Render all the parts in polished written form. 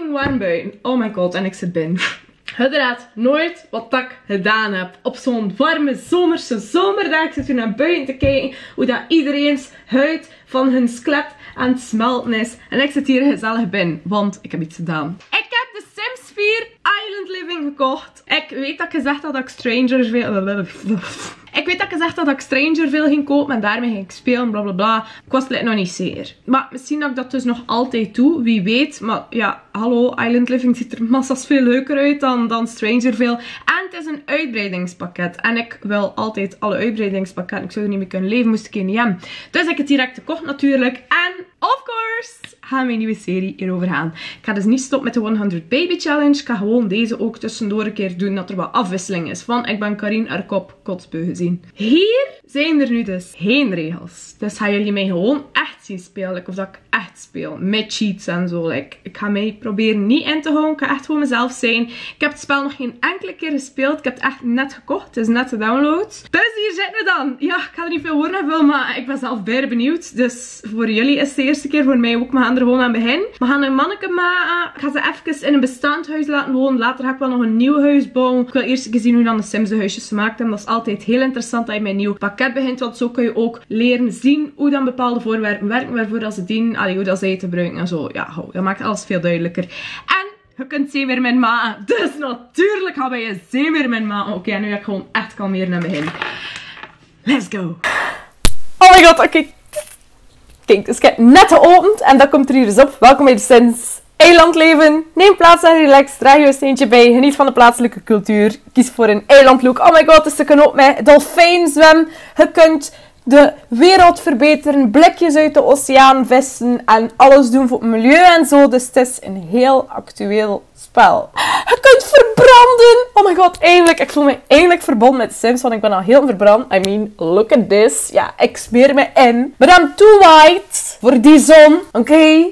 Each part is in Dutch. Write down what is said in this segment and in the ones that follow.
fucking warm buiten. Oh my god, en ik zit binnen. Je raadt nooit wat ik gedaan heb op zo'n warme zomerse zomerdag. Ik zit hier naar buiten te kijken hoe dat iedereen's huid van hun skelet aan het smelten is. En ik zit hier gezellig binnen, want ik heb iets gedaan. Ik heb de Sims 4 Island Living gekocht. Ik weet dat ik gezegd had dat ik Stranger veel ging kopen en daarmee ging ik spelen, bla bla bla. Ik was het nog niet zeker. Maar misschien dat ik dat dus nog altijd doe, wie weet. Maar ja, hallo, Island Living ziet er massas veel leuker uit dan Stranger veel. En het is een uitbreidingspakket. En ik wil altijd alle uitbreidingspakketten. Ik zou er niet mee kunnen leven, moest ik niet hebben. Dus ik heb het direct gekocht natuurlijk. En of course gaan we een nieuwe serie hierover gaan. Ik ga dus niet stoppen met de 100 Baby Challenge. Ik ga gewoon deze ook tussendoor een keer doen, dat er wat afwisseling is. Van ik ben Karine haar kop kotsbeu gezien. Hier zijn er nu dus geen regels. Dus gaan jullie mij gewoon echt zien spelen. Of dat ik echt speel. Met cheats en zo. Ik ga mij proberen niet in te houden. Ik ga echt gewoon mezelf zijn. Ik heb het spel nog geen enkele keer gespeeld. Ik heb het echt net gekocht. Het is net de download. Dus hier zitten we dan. Ja, ik ga er niet veel woorden aan vullen, maar ik ben zelf bijna benieuwd. Dus voor jullie is het de eerste keer. Voor mij ook. We gaan er gewoon aan beginnen. We gaan een manneke maken. Ik ga ze even in een bestaand huis laten wonen. Later ga ik wel nog een nieuw huis bouwen. Ik wil eerst eens zien hoe dan de Sims de huisjes gemaakt hebben. Dat is altijd heel interessant dat je met een nieuw pakket begint. Want zo kun je ook leren zien hoe dan bepaalde voorwerpen werken. Waarvoor dat ze dienen. Hoe dat zij te gebruiken en zo. Ja, dat maakt alles veel duidelijker. En je kunt zeemeermin maken. Dus natuurlijk gaan wij een zeemeermin maken. Oké, en nu ga ik gewoon echt kalmeren naar begin. Let's go. Oh my god, oké. Kijk, dus ik heb net geopend en dat komt er hier eens op. Welkom bij de Sims Eilandleven. Neem plaats en relax. Draag je steentje bij. Geniet van de plaatselijke cultuur. Kies voor een eilandlook. Oh my god, dus je kunt ook met dolfijn zwemmen. Je kunt de wereld verbeteren, blikjes uit de oceaan vissen en alles doen voor het milieu en zo. Dus het is een heel actueel spel. Je kunt verbranden! Oh my god, eindelijk. Ik voel me eindelijk verbonden met de Sims, want ik ben al heel verbrand. I mean, look at this. Ja, ik smeer me in. But I'm too white voor die zon. Oké?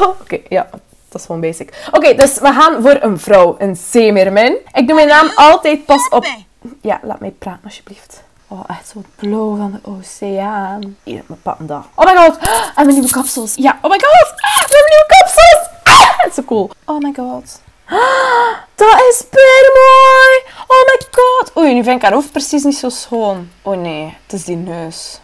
Oké, ja. Dat is gewoon basic. Oké, dus we gaan voor een vrouw. Een zeemeermin. Ik doe mijn naam altijd pas op... Ja, laat mij praten alsjeblieft. Oh, echt zo het blauw van de oceaan. Hier, we pakken dat. Oh my god. En mijn nieuwe kapsels. Ja, oh my god. We hebben nieuwe kapsels. Het is zo cool. Oh my god. Dat is super mooi. Oh my god. Oei, nu vind ik haar hoofd precies niet zo schoon. Oh nee, het is die neus.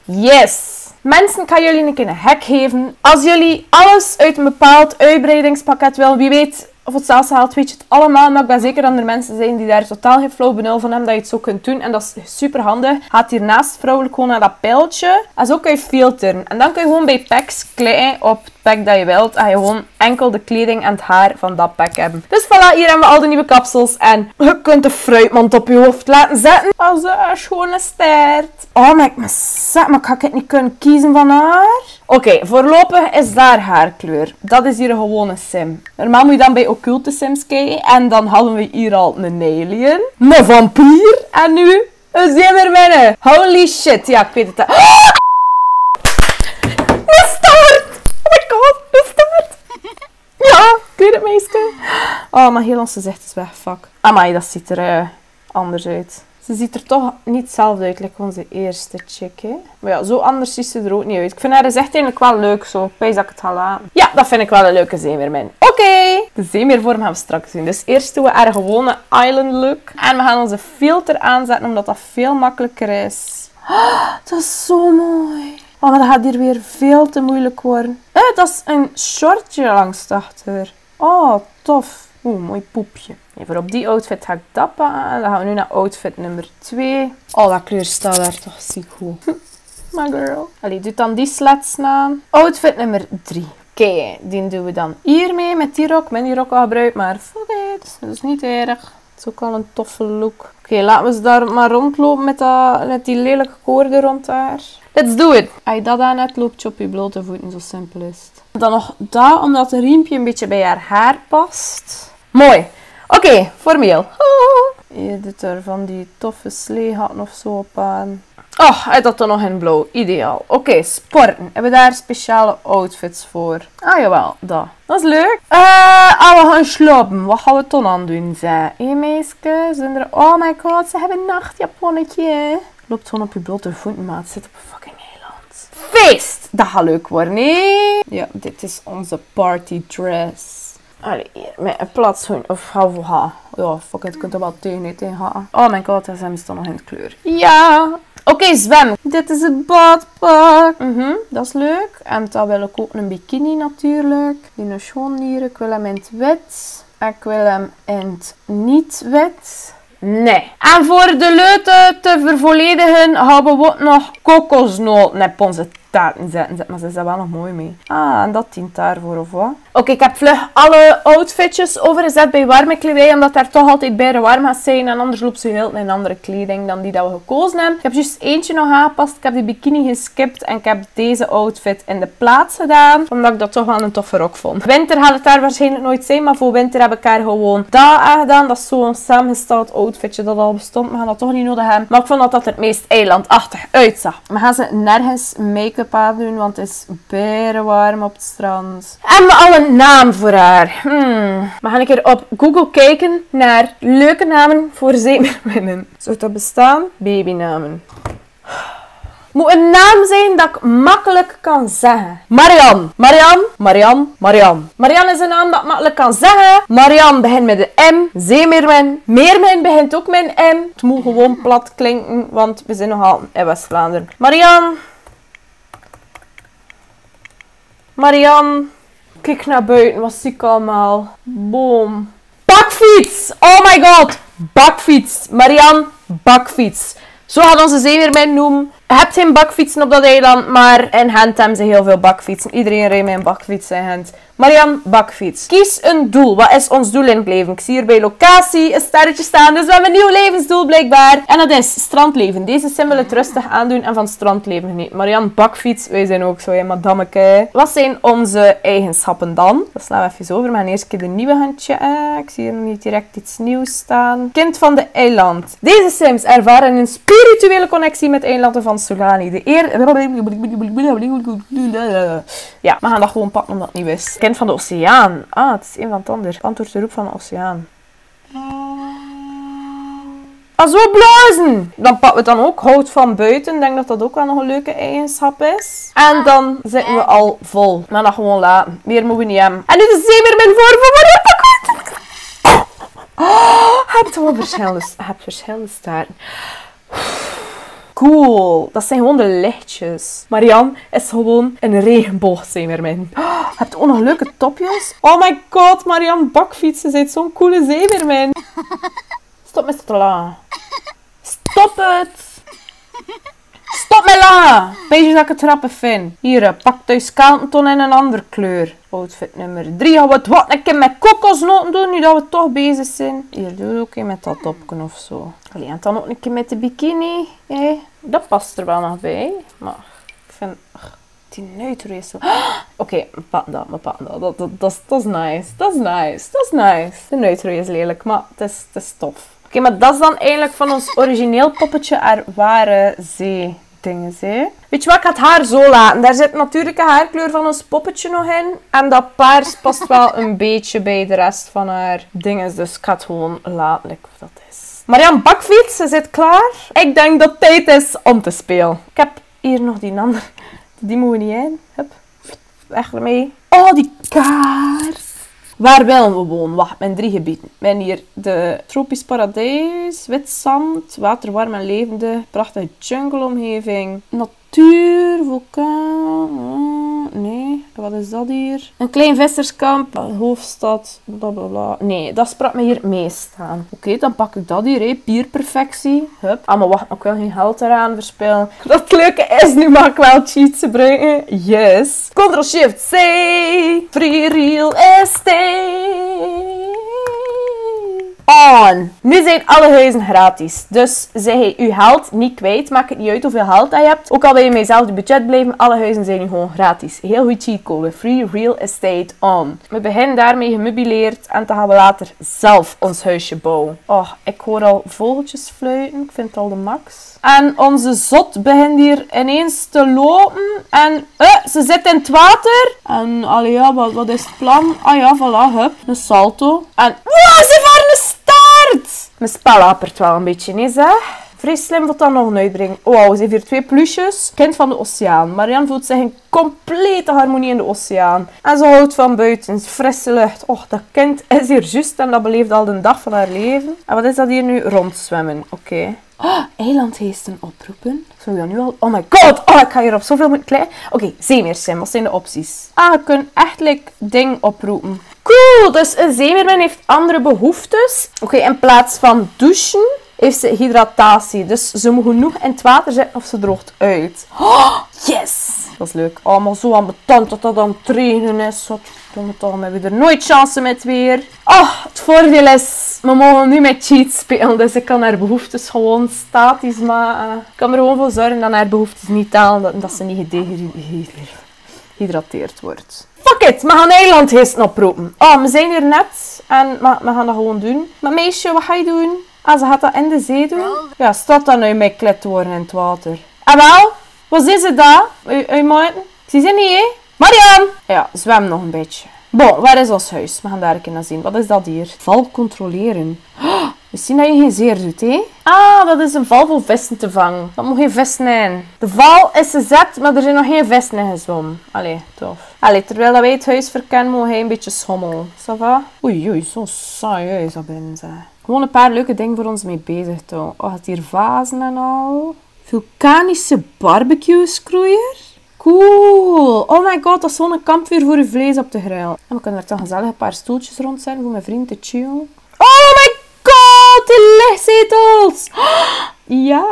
Yes. Mensen, ik ga jullie een keer een hack geven. Als jullie alles uit een bepaald uitbreidingspakket willen, wie weet... Of het zelfs haalt, weet je het allemaal. Maar ik ben zeker dat er mensen zijn die daar totaal geen flauw benul van hebben dat je het zo kunt doen. En dat is super handig. Gaat hiernaast vrouwelijk gewoon naar dat pijltje. En zo kun je filteren. En dan kun je gewoon bij packs klikken op het pack dat je wilt. En je gewoon enkel de kleding en het haar van dat pack hebben. Dus voilà, hier hebben we al de nieuwe kapsels. En je kunt de fruitmand op je hoofd laten zetten. Als een schone staart. Oh, maar ga ik het niet kunnen kiezen van haar? Oké, voorlopig is daar haarkleur. Dat is hier een gewone sim. Normaal moet je dan bij occulte sims kijken. En dan hadden we hier al een alien. Een vampier. En nu een zeemeermin. Holy shit. Ja, ik weet het. Een staart. Oh my god, een staart. Ja, ik weet het meisje. Oh, maar heel ons gezicht is weg. Fuck. Amai, dat ziet er anders uit. Ze ziet er toch niet hetzelfde uit, like onze eerste chick, hè. Maar ja, zo anders ziet ze er ook niet uit. Ik vind haar gezicht eigenlijk wel leuk, zo. Ik weet dat ik het ga laten. Ja, dat vind ik wel een leuke zeemeermin. Oké. De zeemeervorm gaan we straks doen. Dus eerst doen we haar gewone island look. En we gaan onze filter aanzetten, omdat dat veel makkelijker is. Oh, dat is zo mooi. Oh, maar dat gaat hier weer veel te moeilijk worden. Dat is een shortje langs de achter. Oh, tof. Oeh, mooi poepje. Even op die outfit ga ik dat pakken. Dan gaan we nu naar outfit nummer 2. Oh, dat kleur staat daar toch ziek goed. My girl. Allee, doe dan die slats na. Outfit nummer 3. Oké, die doen we dan hiermee met die rok. Met die rok al gebruikt, maar fuck it. Dat is niet erg. Het is ook al een toffe look. Oké, laten we ze daar maar rondlopen met die lelijke koorden rond haar. Let's do it. Als je dat aan hebt, loopt je op je blote voeten. Zo simpel is het. Dan nog dat, omdat het riempje een beetje bij haar haar past. Mooi. Oké, formeel. Je doet er van die toffe sleehatten of zo op aan. Oh, hij had er nog in blauw. Ideaal. Oké, sporten. Hebben we daar speciale outfits voor? Ah, jawel. Dat is leuk. We gaan slapen. Wat gaan we dan aan doen, zeg? Hé, meisjes. Oh my god, ze hebben een nachtjaponnetje. Loopt gewoon op je blote voeten, maat. Zit op een fucking eiland. Feest! Dat gaat leuk worden, nee? Ja, dit is onze party dress. Allee, hier, met een platschoen of halve ha. Ja, fuck it, je kunt er wel tegen gaan. Oh mijn god, dat is dan nog in de kleur. Ja! Oké, zwem. Dit is het badpak. Dat is leuk. En dan wil ik ook een bikini natuurlijk. Die is gewoon hier. Ik wil hem in het wit. Ik wil hem in het niet wit. Nee. En voor de leuten te vervolledigen hebben we ook nog kokosnoten op onze taarten zetten. Maar ze zijn wel nog mooi mee. Ah, en dat dient daarvoor of wat? Oké, ik heb vlug alle outfitjes overgezet bij warme kledij. Omdat daar toch altijd bij de warm gaat zijn. En anders loopt ze heel in andere kleding dan die dat we gekozen hebben. Ik heb juist eentje nog aangepast. Ik heb die bikini geskipt. En ik heb deze outfit in de plaats gedaan. Omdat ik dat toch wel een toffe rok vond. Winter gaat het daar waarschijnlijk nooit zijn. Maar voor winter heb ik haar gewoon dat aangedaan. Dat is zo'n samengesteld outfitje dat al bestond. We gaan dat toch niet nodig hebben. Maar ik vond dat dat er het meest eilandachtig uitzag. We gaan ze nergens make-up aan doen. Want het is bijna warm op het strand. En we al een naam voor haar. We gaan een keer op Google kijken naar leuke namen voor zeemeerminnen. Zou dat bestaan? Babynamen. Moet een naam zijn dat ik makkelijk kan zeggen. Marian. Marian. Marian. Marian. Marian is een naam dat ik makkelijk kan zeggen. Marian begint met een M. Zeemeermin. Meermin begint ook met een M. Het moet gewoon plat klinken, want we zijn nogal in West-Vlaanderen. Marian. Marian. Kijk naar buiten, wat zie ik allemaal? Boom. Bakfiets! Oh my god! Bakfiets. Marian, bakfiets. Zo gaan onze zeemeermin noemen. Je hebt geen bakfietsen op dat eiland, maar in Gent hebben ze heel veel bakfietsen. Iedereen rijdt met een bakfiets in Gent. Marian, bakfiets. Kies een doel. Wat is ons doel in het leven? Ik zie hier bij locatie een sterretje staan. Dus we hebben een nieuw levensdoel blijkbaar. En dat is strandleven. Deze sim wil het rustig aandoen en van strandleven genieten. Marian, bakfiets. Wij zijn ook zo, hè, madammeke. Wat zijn onze eigenschappen dan? Dat slaan we even over. Maar eerst een keer de nieuwe gaan checken. Ik zie hier nog niet direct iets nieuws staan. Kind van de eiland. Deze sims ervaren een spirituele connectie met eilanden van Solani. Ja, we gaan dat gewoon pakken omdat het nieuw is. Kind van de oceaan. Ah, het is een van het ander. Antwoord de roep van de oceaan. Ah, zo blazen! Dan pakken we dan ook hout van buiten. Ik denk dat dat ook wel nog een leuke eigenschap is. En dan zitten we al vol. Maar dat gewoon laten. Meer moeten we niet hebben. En nu de zeemeermin voor Marian. Je hebt gewoon verschillende staarten. Cool. Dat zijn gewoon de lichtjes. Marian is gewoon een regenboogzeemeermin. Je hebt ook nog leuke topjes. Oh my god, Marian bakfietsen. Ze is zo'n coole zeemeermin. Stop met te lachen. Stop het. Stop met lachen. Beetje dat ik het grappig vind. Hier, pak thuis Kalenton in een andere kleur. Outfit nummer 3. Gaan we het wat een keer met kokosnoten doen, nu dat we toch bezig zijn. Hier, doe ook een met dat topje of zo. Allee, en dan ook een keer met de bikini. Dat past er wel nog bij. Maar ik vind... die neutro is zo... Oké, we pakken dat. Dat is nice. Dat is nice. De neutro is lelijk, maar het is tof. Oké, maar dat is dan eigenlijk van ons origineel poppetje er ware zee. Weet je wat, ik ga het haar zo laten. Daar zit natuurlijk een haarkleur van ons poppetje nog in. En dat paars past wel een beetje bij de rest van haar dingen. Dus ik ga het gewoon laten. Of dat is. Marian bakfiets, ze zit klaar. Ik denk dat het tijd is om te spelen. Ik heb hier nog die andere. Die moeten we niet in. Hup. Weg ermee. Oh, die kaart. Waar willen we wonen? Wacht, mijn 3 gebieden. We hebben hier de tropisch paradijs, wit zand, waterwarm en levende, prachtige jungleomgeving, natuur, vulkaan, nee, wat is dat hier? Een klein visserskamp, hoofdstad, blablabla. Nee, dat sprak me hier het meest aan. Oké, dan pak ik dat hier, pierperfectie. Hup. Ah, maar wacht, ik wil geen geld eraan verspillen. Dat leuke is, nu mag ik wel cheats gebruiken. Yes. Ctrl-Shift-C. Free real estate. On. Nu zijn alle huizen gratis. Dus zeg je je geld niet kwijt. Maakt het niet uit hoeveel geld je hebt. Ook al wil je met jezelfde budget blijven, alle huizen zijn nu gewoon gratis. Heel goed cheatcode. Free real estate on. We beginnen daarmee gemeubileerd en dan gaan we later zelf ons huisje bouwen. Oh, ik hoor al vogeltjes fluiten. Ik vind het al de max. En onze zot begint hier ineens te lopen. En ze zit in het water. En allee, ja, wat is het plan? Ah ja, voilà, hup. Een salto. En wow, ze varen een staart! Mijn spel hapert wel een beetje, nee zeg. Vrij slim wat dan nog een uitbrengen. Wauw, ze heeft hier 2 plusjes. Kind van de oceaan. Marianne voelt zich in complete harmonie in de oceaan. En ze houdt van buiten. Frisse lucht. Och, dat kind is hier juist en dat beleeft al de dag van haar leven. En wat is dat hier nu? Rondzwemmen. Oké. Oh, eilandheesten oproepen. Zou je dat nu al... Oh my god! Oh, ik ga hier op zoveel moeten klikken. Oké, zeemeersim. Wat zijn de opties? Ah, je kunt echt ding oproepen. Cool! Dus een zeemeermin heeft andere behoeftes. Oké, in plaats van douchen heeft ze hydratatie. Dus ze moet genoeg in het water zitten of ze droogt uit. Oh, yes! Dat is leuk. Oh, maar zo ambetant dat dat aan het regenen is. Wat doen we toch? We hebben er nooit chance met weer. Oh, het voordeel is, we mogen nu met cheats spelen. Dus ik kan haar behoeftes gewoon statisch maken. Ik kan er gewoon voor zorgen dat haar behoeftes niet talen. Dat ze niet gehydrateerd wordt. Fuck it, we gaan eilandheesten oproepen. Oh, we zijn hier net en we gaan dat gewoon doen. Maar meisje, wat ga je doen? Ah, ze gaat dat in de zee doen? Ja, staat dat nu met klettoren in het water? En wel, wat is het daar? Uw maten? Ik zie ze niet, hè? Marianne! Ja, zwem nog een beetje. Bon, waar is ons huis? We gaan daar een keer naar zien. Wat is dat hier? Val controleren. Oh, misschien dat je geen zeer doet, hè? Ah, dat is een val voor vissen te vangen. Dat moet geen vissen in. De val is gezet, maar er zijn nog geen vissen in gezwommen. Allee, tof. Allee, terwijl wij het huis verkennen, moet hij een beetje schommelen. Ça va? Oei, zo'n saai huis dat binnen, zeg. Gewoon een paar leuke dingen voor ons mee bezig te houden. Oh, het hier vazen en al. Vulkanische barbecue-scroeier. Cool. Oh my god, dat is zo'n kampvuur voor je vlees op de grill. En we kunnen er toch gezellig een paar stoeltjes rond zijn voor mijn vriend te chillen. Oh my god, de lichtzetels. Ja.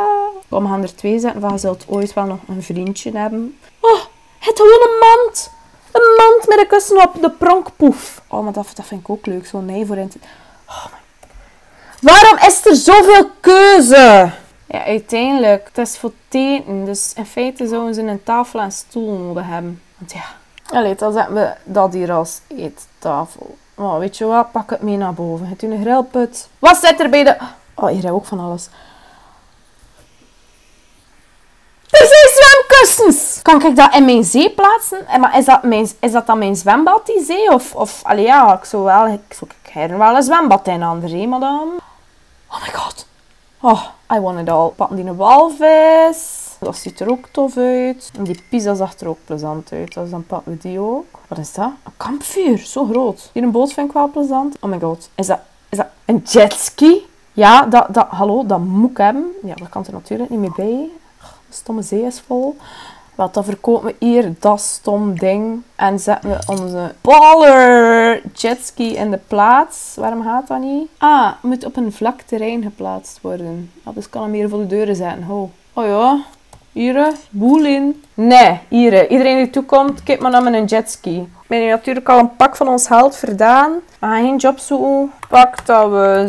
Kom, we gaan er 2 zetten, want je zult ooit wel nog een vriendje hebben. Oh, het gewoon een mand. Een mand met een kussen op de pronkpoef. Oh, maar dat vind ik ook leuk, zo'n nee voor in te... Oh my... Waarom is er zoveel keuze? Ja, uiteindelijk, het is voor het eten. Dus in feite zouden ze een tafel en stoel moeten hebben. Want ja, allee, dan zetten we dat hier als eettafel. Oh, weet je wat, pak het mee naar boven. Het is een grillput. Wat zit er bij de... Oh, hier heb ik ook van alles. Er zijn zwemkussens! Kan ik dat in mijn zee plaatsen? Maar is dat dan mijn zwembad, die zee? Of allee, ja, ik zou wel een zwembad in aan de zee, madame. Oh my god. Oh, I want it all. Pakken die een walvis. Dat ziet er ook tof uit. En die pizza zag er ook plezant uit. Dus dan pakken we die ook. Wat is dat? Een kampvuur. Zo groot. Hier een boot vind ik wel plezant. Oh my god. Is dat een jetski? Ja, hallo, dat moet ik hebben. Ja, dat kan er natuurlijk niet meer bij. De stomme zee is vol. Wat, dan verkopen we hier dat stom ding. En zetten we onze baller jetski in de plaats. Waarom gaat dat niet? Ah, het moet op een vlak terrein geplaatst worden. Ah, dus ik kan hem hier voor de deuren zetten. Oh ja, hier, boel in. Nee, hier. Iedereen die toekomt, kijk maar naar mijn jetski. Ik ben hier natuurlijk al een pak van ons geld verdaan. We gaan geen job zoeken. Pak dat we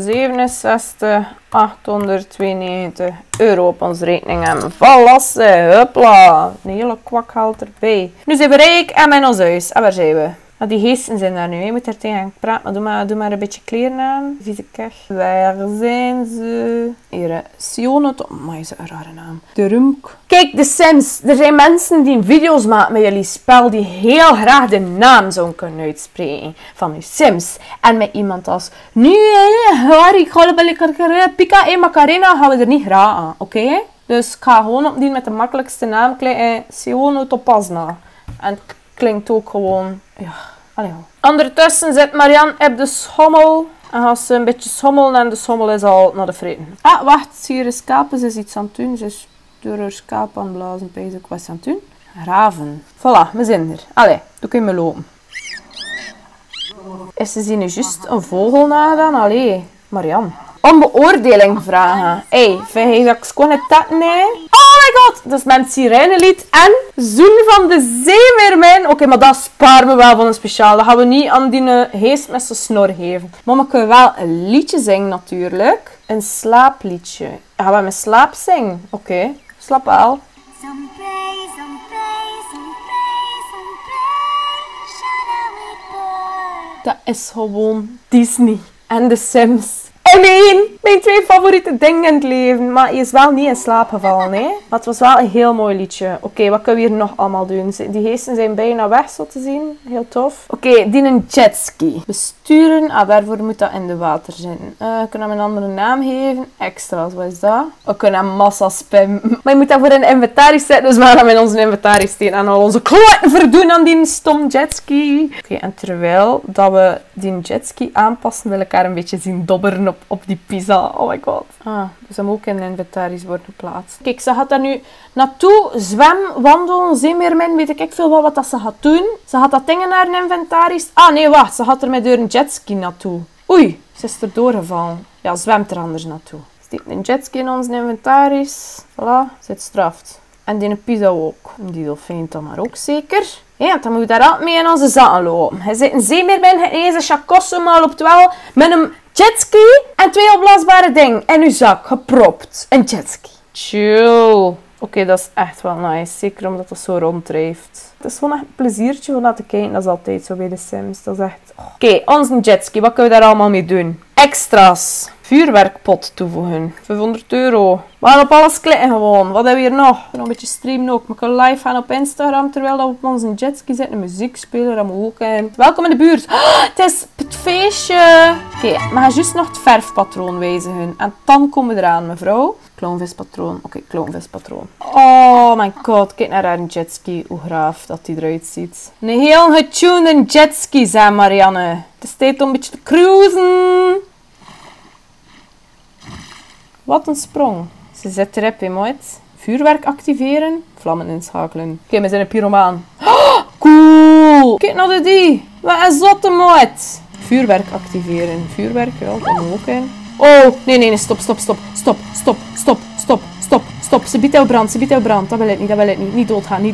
67.892 euro op onze rekening hebben. Valasse, hupla. Een hele kwak geld erbij. Nu zijn we rijk en met ons huis. En waar zijn we? Maar die geesten zijn daar nu. Je moet er tegen gaan praten. Maar doe maar een beetje kleren aan. Vieze kech. Waar zijn ze? Hier, Sionne. Maar is een rare naam. De Rumk. Kijk, de Sims. Er zijn mensen die video's maken met jullie spel die heel graag de naam zouden kunnen uitspreken van uw Sims. En met iemand als nu, Harry, Pika en Macarena gaan we er niet graag aan. Oké? Dus ik ga gewoon op die met de makkelijkste naam klikken. Sionne Topazna. En het klinkt ook gewoon... Ja, allee. Ondertussen zit Marianne op de schommel. En gaat ze een beetje schommelen en de schommel is al naar de vreten. Ah, wacht. Zie je schapen? Ze is iets aan het doen. Ze is door haar schaap aan het blazen. Ik was aan het doen. Raven. Voilà, we zijn er. Allee, doe kun je me lopen. Is ze nu juist een vogel nagedaan? Allee, Marianne. Om beoordeling vragen. Hey, vind je dat ik gewoon het tatten heb? Oh my god! Dat is mijn sirenenlied en Zoen van de Zeemeermin. Oké, maar dat sparen we wel van een speciaal. Dat gaan we niet aan die geest met zijn snor geven. Maar we kunnen wel een liedje zingen natuurlijk. Een slaapliedje. Gaan we met slaap zingen? Oké, slaap wel. Dat is gewoon Disney en de Sims. I mean, Mijn 2 favoriete dingen in het leven. Maar je is wel niet in slaap gevallen, hè? Maar het was wel een heel mooi liedje. Oké, wat kunnen we hier nog allemaal doen? Die geesten zijn bijna weg, zo te zien. Heel tof. Oké, die een jetski. Besturen. Ah, daarvoor moet dat in de water zitten. We kunnen hem een andere naam geven. Extra's, wat is dat? We kunnen hem massa spam. Maar je moet dat voor in inventaris zetten. Dus we gaan hem in onze inventaris steken. En al onze kloten verdoen aan die stom jetski. Oké, en terwijl dat we die jetski aanpassen, wil ik haar een beetje zien dobberen op die pizza. Oh my god. Ah, dus dat moet ook in de inventaris worden geplaatst. Kijk, ze gaat daar nu naartoe zwem, wandelen, zeemeermin, weet ik veel wat dat ze gaat doen. Ze gaat dat ding in haar inventaris. Ah nee, wacht. Ze gaat er met door een jetski naartoe. Oei, ze is er doorgevallen. Ja, zwemt er anders naartoe. Steekt een jetski in ons inventaris. Voilà, zit straft. En die pizza ook. Die dolfijn dan maar ook zeker. Ja, dan moet je daar altijd mee in onze zakken lopen. Je zit een zeemeermin, je eet een chakosso maar loopt wel met een jetski en 2 opblaasbare dingen in je zak gepropt. Een jetski. Chill. Oké, dat is echt wel nice. Zeker omdat het zo ronddrijft. Het is gewoon echt een pleziertje om naar te kijken. Dat is altijd zo bij de Sims. Dat is echt... Oké, onze jetski. Wat kunnen we daar allemaal mee doen? Extra's. Vuurwerkpot toevoegen. €500. We gaan op alles klikken gewoon. Wat hebben we hier nog? Nog een beetje streamen ook. We kunnen live gaan op Instagram terwijl we op onze jetski zitten. Een muziek spelen, dat moet ook in. Welkom in de buurt. Oh, het is het feestje. Oké, maar ga juist nog het verfpatroon wijzigen. En dan komen we eraan, mevrouw. Clownvispatroon. Oké, clownvispatroon. Oh my god, kijk naar haar jetski. Hoe graaf dat die eruit ziet. Een heel getunede jetski, zei Marianne. Het is tijd om een beetje te cruisen. Wat een sprong. Ze zet erop, hè, maat. Vuurwerk activeren. Vlammen inschakelen. Oké, we zijn een pyromaan. Oh, cool. Kijk naar die. Wat een zotte, maat. Vuurwerk activeren. Vuurwerk, ja, dat kan ook in. Oh, nee, stop. Ze biedt jou brand, Dat wil ik niet. Niet doodgaan.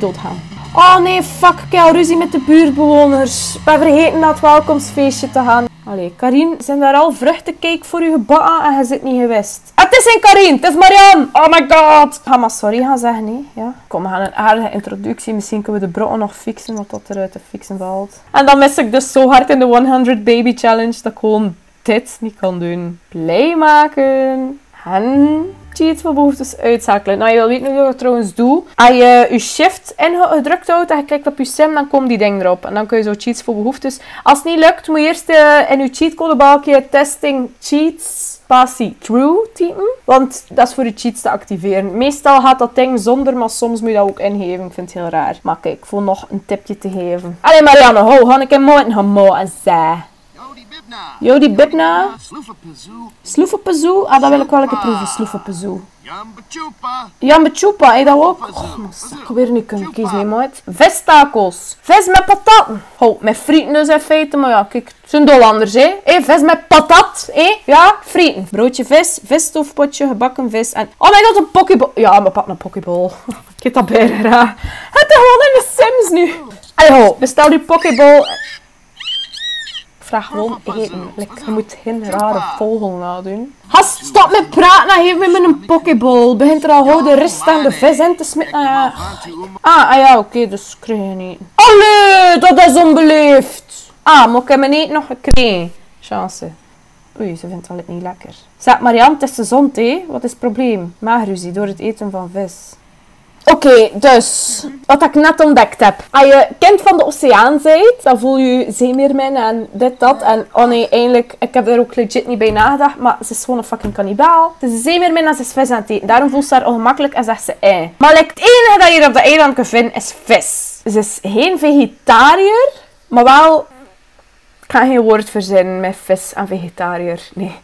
Oh nee, fuck, ik heb al ruzie met de buurtbewoners. Ik ben vergeten naar het welkomstfeestje te gaan. Allee, Karin, zijn daar al vruchtencake voor u gebakken en je zit niet geweest? Het is geen Karin, het is Marianne! Oh my god! Ga maar sorry gaan zeggen, nee. Ja. Kom, we gaan een aardige introductie. Misschien kunnen we de brokken nog fixen, wat dat eruit te fixen valt. En dan mis ik dus zo hard in de 100 Baby Challenge dat ik gewoon dit niet kan doen. Blij maken. En cheats voor behoeftes uitschakelen. Nou, je wil weten hoe je dat trouwens doet. Als je je shift ingedrukt houdt en je klikt op je sim, dan komt die ding erop. En dan kun je zo cheats voor behoeftes. Als het niet lukt, moet je eerst in je cheatcodebalkje testing cheats passie true typen. Want dat is voor je cheats te activeren. Meestal gaat dat ding zonder, maar soms moet je dat ook ingeven. Ik vind het heel raar. Maar kijk, voor nog een tipje te geven. Allee Marianne, ga ik in mooi gaan zij. Jody Bibna. Sloefapazoo. Ah, dat wil ik wel een keer proeven. Sloefapazoo. Jambachupa, heb je dat ook? Oh, ik ga weer niet kunnen kiezen, nee, maat. Vistakels. Vis met patatten. Oh, met frieten dus in feite, maar ja, kijk, het zijn Hollanders, hè. Vis met patat, hè. Ja, frieten. Broodje vis, visstoofpotje, gebakken vis en... Oh my god, een pokeball. Ja, we pakken een pokeball. Ik heb dat bijna raar. Het is gewoon in de Sims nu. Allee, ho, bestel je pokeball... Vraag gewoon eten. Je moet geen rare vogel nadoen. Gast, stop met praten en geef me een pokeball. Begint er al gauw de rest aan de vis in te smitten. Ja, oké, dus krijg je niet. Allee, dat is onbeleefd. Maar ik heb mijn eten nog gekregen. Chance. Oei, ze vindt het niet lekker. Zeg, Marianne, het is gezond, hè? Wat is het probleem? Maagruzie door het eten van vis. Oké, dus, wat ik net ontdekt heb. Als je kind van de oceaan bent, dan voel je zeemeermin en dit, dat. En oh nee, eigenlijk, ik heb er ook legit niet bij nagedacht, maar ze is gewoon een fucking kannibaal. Het is een zeemeermin en ze is vis aan het eten. Daarom voelt ze haar ongemakkelijk en zegt ze ei. Maar het enige dat je hier op de eiland kan vinden, is vis. Ze is geen vegetariër, maar wel... Ik ga geen woord verzinnen met vis en vegetariër. Nee.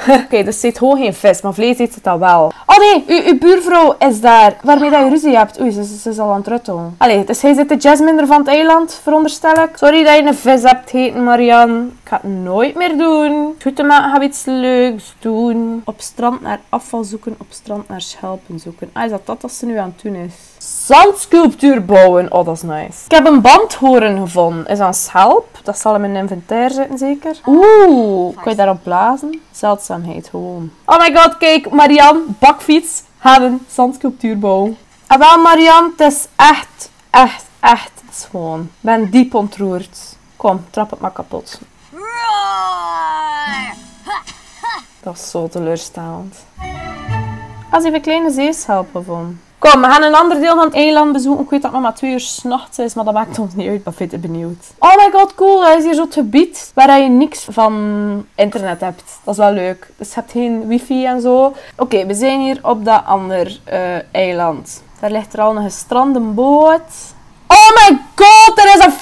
Oké, dus ze eet gewoon geen vis, maar vlees eet ze dat wel. Oh nee, uw buurvrouw is daar. Waarmee dat je ruzie hebt. Oei, ze is al aan het ruttelen. Allee, dus hij zit de Jasmine van het eiland, veronderstel ik. Sorry dat je een vis hebt gegeten, Marianne. Ik ga het nooit meer doen. Goed te maken, gaan we iets leuks doen. Op strand naar afval zoeken, op strand naar schelpen zoeken. Is dat wat ze nu aan het doen is? Zandsculptuur bouwen. Oh, dat is nice. Ik heb een bandhoorn gevonden. Is dat een schelp? Dat zal in mijn inventair zitten, zeker. Oeh, kan je daarop blazen? Zeldzaamheid, gewoon. Oh my god, kijk, Marianne, bakfiets, hebben zandsculptuur bouwen. En wel, Marianne, het is echt schoon. Ik ben diep ontroerd. Kom, trap het maar kapot. Dat is zo teleurstellend. Als even kleine zeeschelpen van. Kom, we gaan een ander deel van het eiland bezoeken. Ik weet dat het nog maar 2 uur 's nachts is, maar dat maakt ons niet uit. Ik ben vet benieuwd. Oh my god, cool. Er is hier zo'n gebied waar je niks van internet hebt. Dat is wel leuk. Dus je hebt geen wifi en zo. Oké, we zijn hier op dat ander eiland. Daar ligt er al een gestrande boot. Oh my god, er is een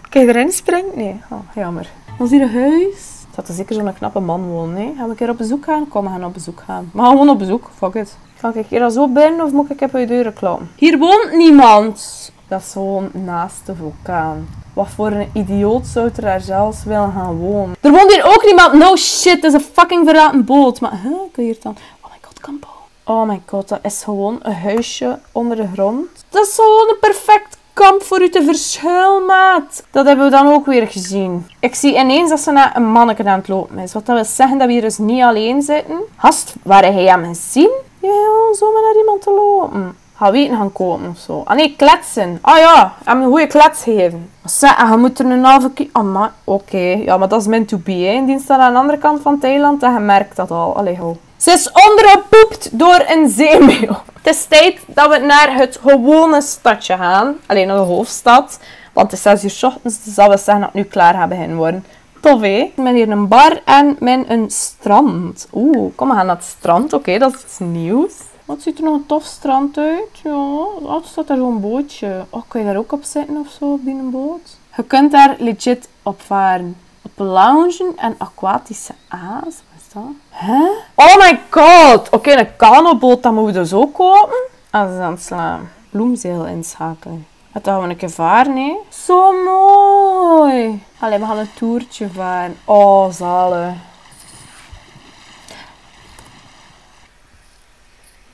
Kan je erin springen? Nee. Oh, jammer. Dat is hier een huis. Dat er zeker zo'n knappe man wonen, hè? Gaan we een keer op bezoek gaan? Kom, we gaan op bezoek gaan. We gaan gewoon op bezoek. Fuck it. Kan ik hier al zo binnen of moet ik even uit de deuren klappen? Hier woont niemand. Dat is gewoon naast de vulkaan. Wat voor een idioot zou er daar zelfs willen gaan wonen? Er woont hier ook niemand. No shit, het is een fucking verlaten boot. Maar, kun je hier dan... Oh my god, kan bouwen. Oh my god, dat is gewoon een huisje onder de grond. Dat is gewoon een perfect kamp voor u te verschuilen, maat. Dat hebben we dan ook weer gezien. Ik zie ineens dat ze naar een manneke aan het lopen is. Wat dat wil zeggen dat we hier dus niet alleen zitten. Gast, waar heb jij hem gezien? Ja, zomaar naar iemand te lopen. Ga weten gaan kopen of zo. Ah nee, kletsen. Ah ja, hem een goede klets geven. Zeg, je moet er een halve keer... Oh, maar oké. Ja, maar dat is meant to be, hè. Die staat aan de andere kant van Thailand en je merkt dat al. Allee, ho. Ze is ondergepoept door een zeemeeuw. Het is tijd dat we naar het gewone stadje gaan. Alleen naar de hoofdstad. Want het is 6 uur 's ochtends, dus dat wil zeggen dat het nu klaar gaat beginnen worden. Tof, hè? Met hier een bar en met een strand. Oeh, kom, we gaan naar het strand. Oké, dat is iets nieuws. Wat ziet er nog een tof strand uit? Ja, altijd staat daar zo'n bootje. Oh, kan je daar ook op zitten of zo, op die boot? Je kunt daar legit op varen. Op loungen en aquatische aas. Wat is dat? Huh? Oh my god! Oké, een kanoboot, dat moeten we dus ook kopen. Ah, ze is aan het slaan. Bloemzeil inschakelen. Dat gaan we een keer varen, hè? Zo mooi! Allee, we gaan een toertje varen. Oh, zalig.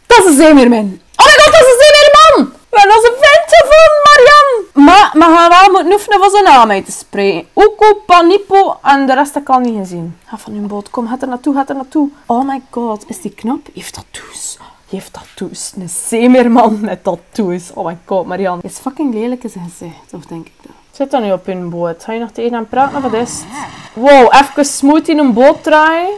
Dat is een zeemeermin. Oh my god, dat is een zeemeerman! We hebben onze vent gevonden, Marian! Maar we gaan wel moeten oefenen voor zijn naam uit te spreken. Uko, Panipo en de rest heb ik al niet gezien. Ga van hun boot, kom, gaat er naartoe, gaat er naartoe. Oh my god, is die knap? Heeft tattoos. Die heeft tattoos. Een zeemeerman met tattoos. Oh my god, Marian. Is fucking lelijk in zijn gezicht, of denk ik dat? Zit dan nu op hun boot? Ga je nog tegen hem praten of wat is het? Wow, even smooth in een boot draaien.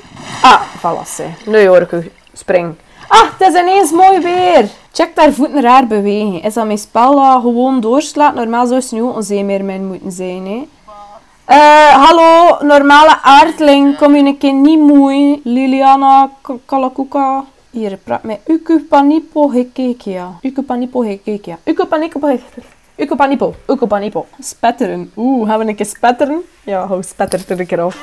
Ah, voilà, nu hoor ik u springen. Ah, het is ineens mooi weer. Check daar voeten raar bewegen. Is dat mijn spel dat gewoon doorslaat? Normaal zou ze nu ook een zeemeermin moeten zijn, hè? Hallo, normale aardling. Kom je een keer niet moe? Liliana Kalakuka. Hier, praat met Ukupanipo Hekekia. Ukupanipo Hekekia. Ukupanipo. Spetteren. Oeh, gaan we een keer spetteren? Ja, hou spettert er een keer af.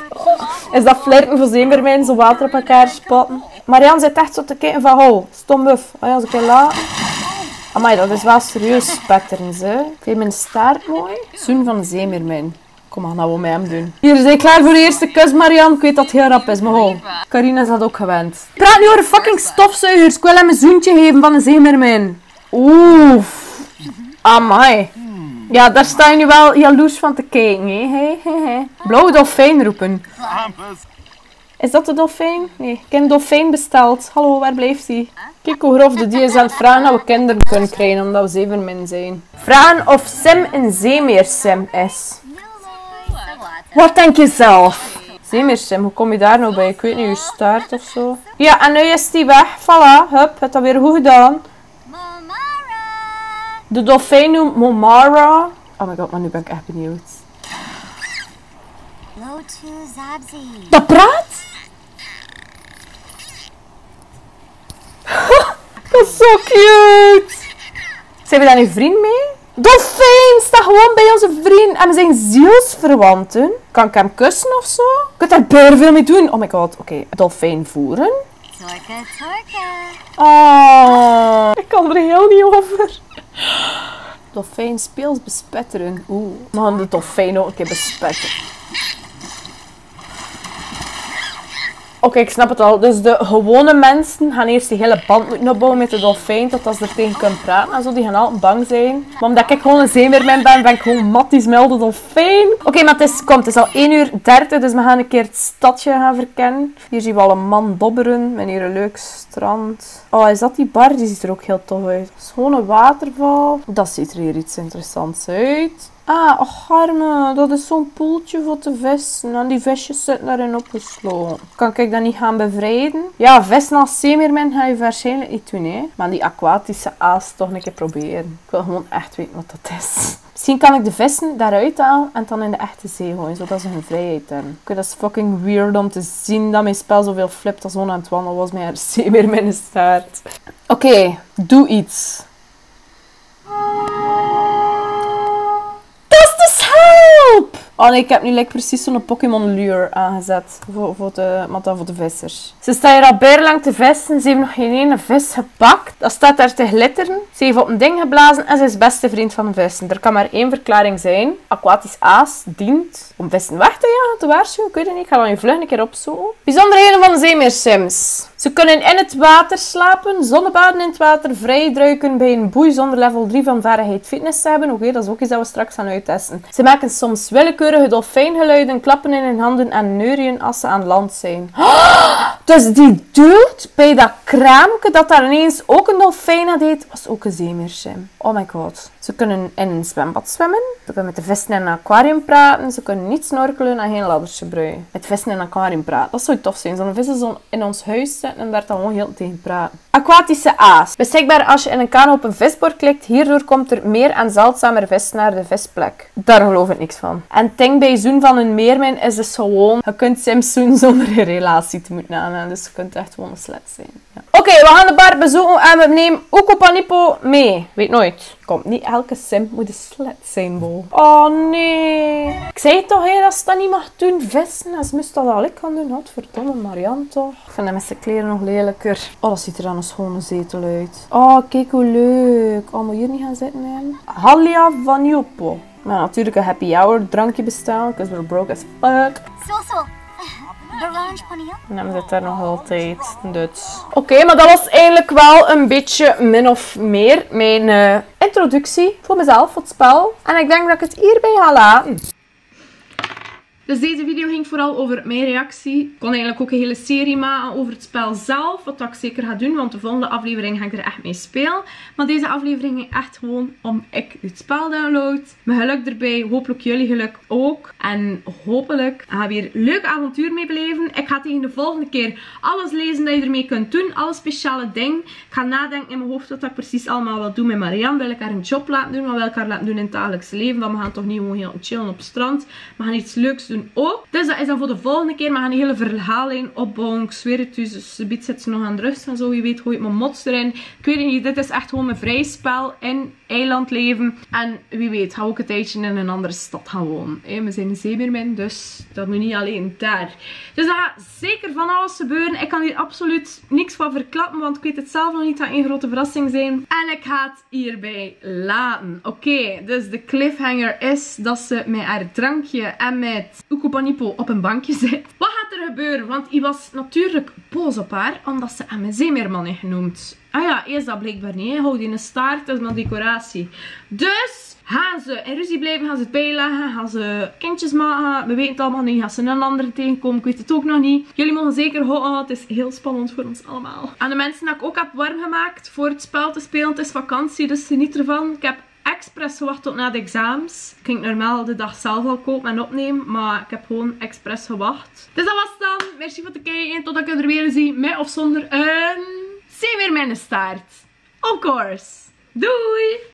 Is dat flirten voor zeemeermin, zo water op elkaar spatten? Marian zit echt zo te kijken van, oh, stom buf. Oh ja, als ik laat. Amai, dat is wel serieus spetteren, ze. Vind je mijn staart mooi? Zoen van de zeemeermin. Kom, gaan we met hem doen. Hier, zijn klaar voor de eerste kus, Marian? Ik weet dat het heel rap is, maar ho. Carina is dat ook gewend. Praat niet over fucking stofzuigers. Ik wil hem een zoentje geven van een zeemeermin. Oef. Amai. Ja, daar sta je nu wel jaloers van te kijken, hè. Blauwe dolfijn roepen. Is dat de dolfijn? Nee, ik heb een dolfijn besteld. Hallo, waar blijft hij? Kijk hoe grof de die is aan het vragen dat we kinderen kunnen krijgen, omdat we zeemeermin zijn. Vragen of Sim een zeemeersim is. Wat denk je zelf? Zeemeersim, hoe kom je daar nou bij? Ik weet niet, je staart of zo. Ja, en nu is die weg. Voilà, hup, het dat weer goed gedaan. De dolfijn noemt Momara. Oh my god, maar nu ben ik echt benieuwd. Dat praat? Dat is zo cute. Zijn we daar nu vriend mee? Dolfijn, sta gewoon bij onze vriend. En we zijn zielsverwanten. Kan ik hem kussen of zo? Ik kan daar bijna veel mee doen. Oh my god, oké. Dolfijn voeren. Oh, ik kan er heel niet over. Dolfijn speels bespetteren. Oeh, we gaan de dolfijn ook een keer bespetten. Oké, ik snap het al. Dus de gewone mensen gaan eerst die hele band moeten opbouwen met de dolfijn, totdat ze er tegen kunnen praten en zo. Die gaan altijd bang zijn. Maar omdat ik gewoon een zeemeermin ben ik gewoon matties melden dolfijn. Oké, maar het is al 1:30, dus we gaan een keer het stadje gaan verkennen. Hier zien we al een man dobberen met hier een leuk strand. Oh, is dat die bar? Die ziet er ook heel tof uit. Schone waterval. Dat ziet er hier iets interessants uit. Ah, och arme, dat is zo'n poeltje voor de vissen. En die visjes zitten daarin opgesloten. Kan ik dat niet gaan bevrijden? Ja, vissen als zeemeermin ga je waarschijnlijk niet doen, hè. Maar die aquatische aas toch een keer proberen. Ik wil gewoon echt weten wat dat is. Misschien kan ik de vissen daaruit halen en dan in de echte zee gooien, zodat ze hun vrijheid hebben. Dat is fucking weird om te zien dat mijn spel zoveel flipt als aan het wandelen was met haar zeemeermin in staart. Oké, doe iets. Dat is help! Oh nee, ik heb nu precies zo'n Pokémon lure aangezet voor de vissers. Ze staan hier al bijna te vissen. Ze heeft nog geen ene vis gepakt. Dat staat daar te glitteren. Ze heeft op een ding geblazen en ze is beste vriend van de vissen. Er kan maar één verklaring zijn. Aquatisch aas dient om vissen weg te jagen, te waarschuwen. Ik weet het niet, ik ga dan je vlug een keer opzoeken. Bijzonderheden van zeemeersims. Ze kunnen in het water slapen, zonnebaden in het water, vrij druiken bij een boei zonder level 3 van vaardigheid fitness hebben. Oké, dat is ook iets dat we straks gaan uittesten. Ze maken soms willekeurige dolfijngeluiden, klappen in hun handen en neurien als ze aan land zijn. Dus die dude bij dat kraamke dat daar ineens ook een dolfijn had deed, was ook een zeemeersim. Oh my god. Ze kunnen in een zwembad zwemmen. Ze kunnen met de vissen in een aquarium praten. Ze kunnen niet snorkelen en geen ladders gebruiken. Met vissen in een aquarium praten. Dat zou tof zijn. Zo'n vissen zo in ons huis zitten en daar dan gewoon heel tegen praten. Aquatische aas. Beschikbaar als je in een kano op een visbord klikt. Hierdoor komt er meer en zeldzamer vis naar de visplek. Daar geloof ik niks van. En het ding bij zoen van een meermin is dus gewoon... Je kunt Sims zoen zonder een relatie te moeten aannemen. Dus je kunt echt gewoon een slet zijn. Ja. Oké, we gaan de bar bezoeken en we nemen Ukopanipo mee. Weet nooit. Komt niet elke sim moet een slet zijn, bol. Oh nee. Ik zei toch hè, dat ze dat niet mag doen, vissen. En ze moest dat al ik gaan doen. Godverdomme, Marianne toch. Ik vind hem met zijn kleren nog lelijker. Oh, dat ziet er dan een schone zetel uit. Oh, kijk hoe leuk. Oh, moet je hier niet gaan zitten, hè? Halia van Jopo. Maar natuurlijk een happy hour drankje bestaan, because we're broke as fuck. En dan zit daar nog altijd Duits. Oké, maar dat was eigenlijk wel een beetje min of meer mijn introductie voor mezelf, voor het spel. En ik denk dat ik het hierbij ga laten. Dus deze video ging vooral over mijn reactie. Ik kon eigenlijk ook een hele serie maken over het spel zelf. Wat ik zeker ga doen, want de volgende aflevering ga ik er echt mee spelen. Maar deze aflevering ging echt gewoon om ik het spel download. Mijn geluk erbij, hopelijk jullie geluk ook. En hopelijk gaan we weer een leuk avontuur mee beleven. Ik ga tegen de volgende keer alles lezen dat je ermee kunt doen. Alle speciale dingen. Ik ga nadenken in mijn hoofd wat ik precies allemaal wil doen met Marianne. Wil ik haar een job laten doen? Wat wil ik haar laten doen in het dagelijks leven? Want we gaan toch niet gewoon heel chillen op het strand. We gaan iets leuks doen ook. Dus dat is dan voor de volgende keer. We gaan een hele verhaallijn opbouwen. Ik zweer het dus. De biedt zit ze nog aan de rust en zo. Wie weet gooi ik mijn mods erin. Ik weet het niet. Dit is echt gewoon mijn vrij spel in eilandleven. En wie weet ga ik ook een tijdje in een andere stad gaan wonen. We zijn een zeemeermin, dus dat moet niet alleen daar. Dus dat gaat zeker van alles gebeuren. Ik kan hier absoluut niks van verklappen, want ik weet het zelf nog niet. Dat gaat een grote verrassing zijn. En ik ga het hierbij laten. Oké, dus de cliffhanger is dat ze met haar drankje en met Ukopanipo op een bankje zit. Wat gaat er gebeuren? Want hij was natuurlijk boos op haar, omdat ze hem een zeemeerman heeft genoemd. Ah ja, eerst dat blijkbaar niet. Houd in een staart, dat is maar decoratie. Dus gaan ze in ruzie blijven, gaan ze het bijleggen, gaan ze kindjes maken. We weten het allemaal niet. Gaan ze een andere tegenkomen, ik weet het ook nog niet. Jullie mogen zeker houden, het is heel spannend voor ons allemaal. Aan de mensen dat ik ook heb warm gemaakt voor het spel te spelen. Het is vakantie, dus geniet ervan. Ik heb expres gewacht tot na de examens. Ik ging normaal de dag zelf al kopen en opnemen, maar ik heb gewoon expres gewacht. Dus dat was het dan. Merci voor het kijken. Totdat ik er weer zie, met of zonder een zeemeerminnenstaart. Of course. Doei!